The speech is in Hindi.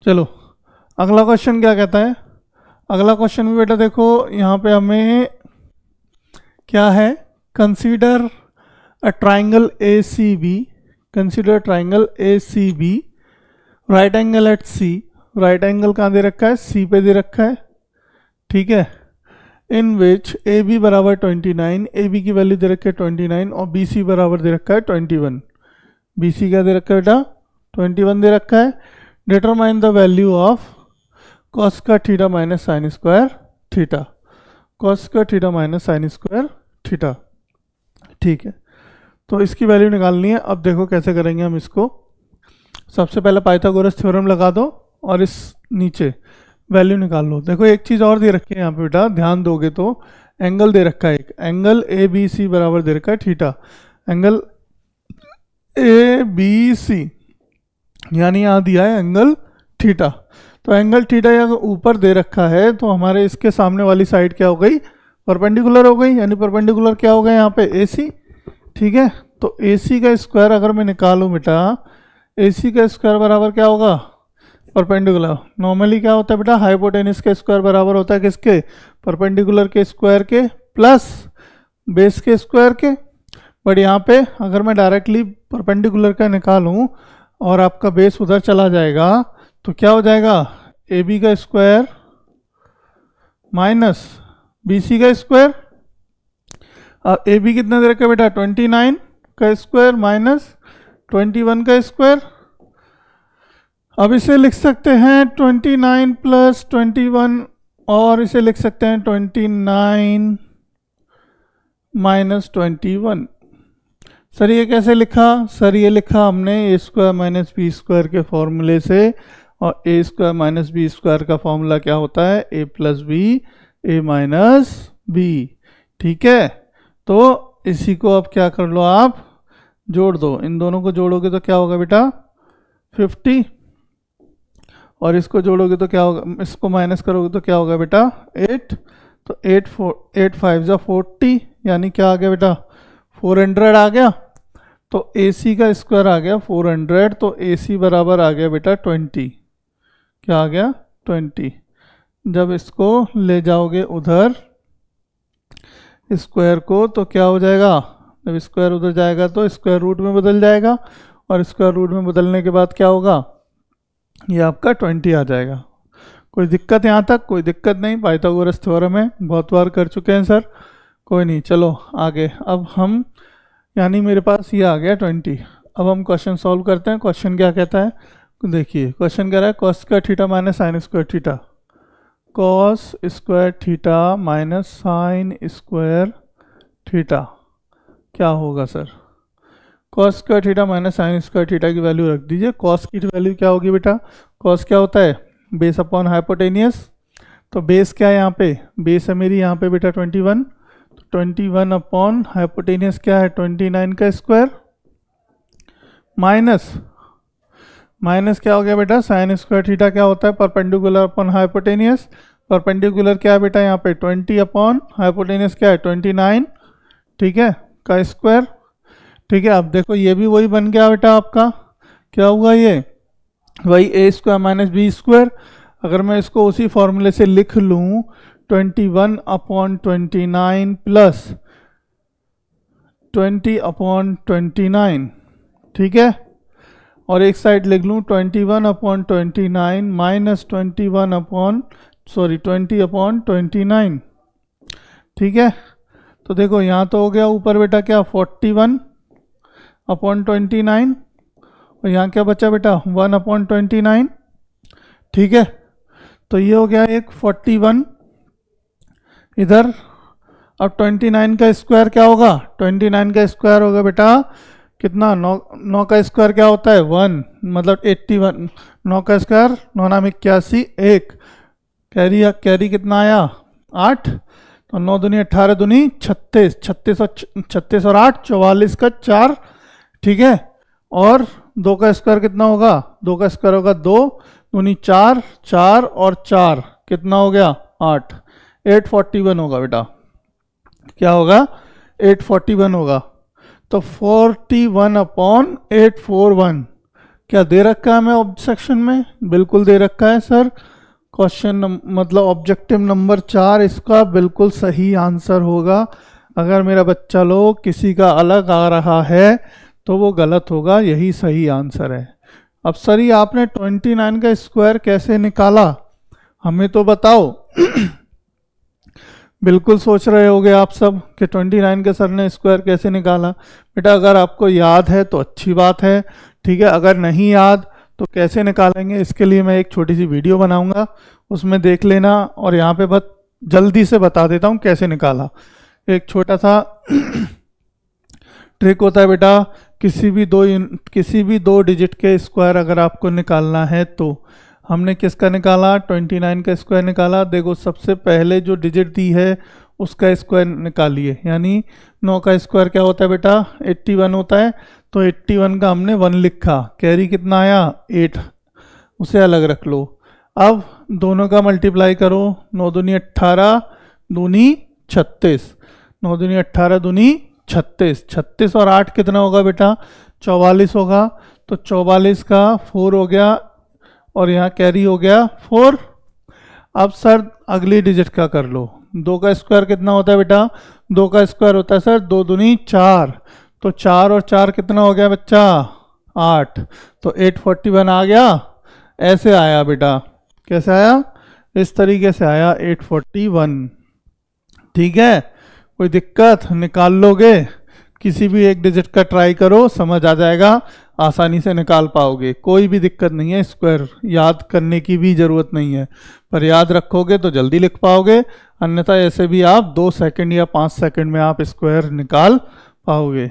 चलो अगला क्वेश्चन क्या कहता है। अगला क्वेश्चन भी बेटा देखो यहाँ पे हमें क्या है, consider a triangle A C B, consider triangle A C B, right angle at C, right angle कहाँ दे रखा है, सी पे दे रखा है, ठीक है। इन विच ए बी बराबर 29, ए बी की वैल्यू दे रखी है 29 और बी सी बराबर दे रखा है 21। बी सी क्या दे रखा है बेटा, 21 दे रखा है। Determine the value of cos का theta minus sine square theta, cos का theta minus sine square theta, ठीक है। तो इसकी वैल्यू निकालनी है। अब देखो कैसे करेंगे हम इसको। सबसे पहले पाइथागोरस थ्योरम लगा दो और इस नीचे वैल्यू निकाल लो। देखो एक चीज़ और दे रखी है यहाँ पे बेटा, ध्यान दोगे तो एंगल दे रखा है, एक एंगल ए बी सी बराबर दे रखा है theta, angle A B C, यानी यहाँ दिया है एंगल थीटा। तो एंगल थीटा यहाँ ऊपर दे रखा है तो हमारे इसके सामने वाली साइड क्या हो गई, परपेंडिकुलर हो गई, यानी परपेंडिकुलर क्या हो गया यहाँ पे ए सी, ठीक है। तो ए सी का स्क्वायर अगर मैं निकालूँ बेटा, ए सी का स्क्वायर बराबर क्या होगा, परपेंडिकुलर। नॉर्मली क्या होता है बेटा, हाइपोटेनस का स्क्वायर बराबर होता है किसके, परपेंडिकुलर के स्क्वायर के प्लस बेस के स्क्वायर के। बट यहाँ पे अगर मैं डायरेक्टली परपेंडिकुलर का निकालूँ और आपका बेस उधर चला जाएगा तो क्या हो जाएगा, ए बी का स्क्वायर माइनस बी सी का स्क्वायर। अब ए बी कितना दे रखा है बेटा, 29 का स्क्वायर माइनस 21 का स्क्वायर। अब इसे लिख सकते हैं 29 प्लस 21 और इसे लिख सकते हैं 29 माइनस 21। सर ये कैसे लिखा, सर ये लिखा हमने ए स्क्वायर माइनस बी स्क्वायर के फॉर्मूले से, और ए स्क्वायर माइनस बी स्क्वायर का फॉर्मूला क्या होता है, ए प्लस बी ए माइनस बी, ठीक है। तो इसी को अब क्या कर लो, आप जोड़ दो, इन दोनों को जोड़ोगे तो क्या होगा बेटा 50, और इसको जोड़ोगे तो क्या होगा, इसको माइनस करोगे तो क्या होगा बेटा 8। तो 8 5 जा 40, यानी क्या आ गया बेटा 400 आ गया। तो ए सी का स्क्वायर आ गया 400, तो ए सी बराबर आ गया बेटा 20, क्या आ गया 20। जब इसको ले जाओगे उधर स्क्वायर को तो क्या हो जाएगा, जब स्क्वायर उधर जाएगा तो स्क्वायर रूट में बदल जाएगा, और स्क्वायर रूट में बदलने के बाद क्या होगा, ये आपका 20 आ जाएगा। कोई दिक्कत यहाँ तक, कोई दिक्कत नहीं, पाइथागोरस थ्योरम है, बहुत बार कर चुके हैं सर, कोई नहीं। चलो आगे, अब हम यानी मेरे पास ये आ गया 20। अब हम क्वेश्चन सॉल्व करते हैं। क्वेश्चन क्या कहता है, देखिए क्वेश्चन कह रहा है cos square theta minus sine square theta, cos square theta minus sine square theta क्या होगा sir. Cos square theta minus sine square theta की वैल्यू रख दीजिए। कॉस की वैल्यू क्या होगी बेटा, कॉस क्या होता है, बेस अपॉन हाइपोटेनियस। तो बेस क्या है यहाँ पे, बेस है मेरी यहाँ पे बेटा 21, तो 21 अपॉन हाइपोटेनियस क्या है 29 का स्क्वायर, माइनस क्या हो गया बेटा साइन स्क्वायर थीटा क्या होता है, परपेंडिकुलर अपॉन हाइपोटेनियस। परपेंडिकुलर क्या है बेटा यहाँ पे 20 अपॉन हाइपोटेनियस क्या है 29, ठीक है, का स्क्वायर, ठीक है। अब देखो ये भी वही बन गया बेटा आपका, क्या हुआ ये, वही ए स्क्वायर माइनस बी स्क्वायर। अगर मैं इसको उसी फॉर्मूले से लिख लूँ 21 अपॉन 29 प्लस 20 अपॉन 29, ठीक है, और एक साइड लिख लूँ 21 अपॉन 29 माइनस 20 अपॉन 29, ठीक है। तो देखो यहाँ तो हो गया ऊपर बेटा क्या 41 अपॉन 29, और यहाँ क्या बचा बेटा 1 अपॉन 29, ठीक है। तो ये हो गया एक 41 इधर। अब 29 का स्क्वायर क्या होगा, 29 का स्क्वायर होगा बेटा कितना, 9 का स्क्वायर क्या होता है 1, मतलब 81, 9 का स्क्वायर 9 नाम 81, 1 कैरी कितना आया 8, तो 9 दूनी 18 दूनी 36, 36 और 8 44 का 4, ठीक है। और 2 का स्क्वायर कितना होगा, 2 का स्क्वायर होगा 2 दूनी 4, 4 और 4 कितना हो गया 8, 841 होगा बेटा, क्या होगा 841 होगा। तो 41 अपॉन 841, क्या दे रखा है हमें ऑब्जेक्शन में? बिल्कुल दे रखा है सर। क्वेश्चन मतलब ऑब्जेक्टिव नंबर 4 इसका बिल्कुल सही आंसर होगा। अगर मेरा बच्चा लोग किसी का अलग आ रहा है तो वो गलत होगा, यही सही आंसर है। अब सर ये आपने 29 का स्क्वायर कैसे निकाला, हमें तो बताओ। बिल्कुल सोच रहे होगे आप सब कि 29 के सर ने स्क्वायर कैसे निकाला। बेटा अगर आपको याद है तो अच्छी बात है, ठीक है। अगर नहीं याद तो कैसे निकालेंगे, इसके लिए मैं एक छोटी सी वीडियो बनाऊंगा, उसमें देख लेना। और यहाँ पे बस जल्दी से बता देता हूँ कैसे निकाला। एक छोटा सा ट्रिक होता है बेटा, किसी भी दो डिजिट के स्क्वायर अगर आपको निकालना है तो हमने किसका निकाला, 29 का स्क्वायर निकाला। देखो सबसे पहले जो डिजिट दी है उसका स्क्वायर निकालिए, यानी 9 का स्क्वायर क्या होता है बेटा, 81 होता है। तो 81 का हमने 1 लिखा, कैरी कितना आया 8, उसे अलग रख लो। अब दोनों का मल्टीप्लाई करो, 9 दूनी 18 दूनी 36, 9 दूनी 18 दूनी 36, 36 और 8 कितना होगा बेटा 44 होगा। तो 44 का 4 हो गया और यहाँ कैरी हो गया 4। अब सर अगली डिजिट का कर लो, 2 का स्क्वायर कितना होता है बेटा, 2 का स्क्वायर होता है सर 2 दूनी 4, तो 4 और 4 कितना हो गया बच्चा 8, तो 841 आ गया। ऐसे आया बेटा, कैसे आया, इस तरीके से आया 841। ठीक है, कोई दिक्कत, निकाल लोगे, किसी भी एक डिजिट का ट्राई करो, समझ आ जाएगा, आसानी से निकाल पाओगे, कोई भी दिक्कत नहीं है। स्क्वायर याद करने की भी ज़रूरत नहीं है, पर याद रखोगे तो जल्दी लिख पाओगे, अन्यथा ऐसे भी आप 2 सेकंड या 5 सेकंड में आप स्क्वायर निकाल पाओगे।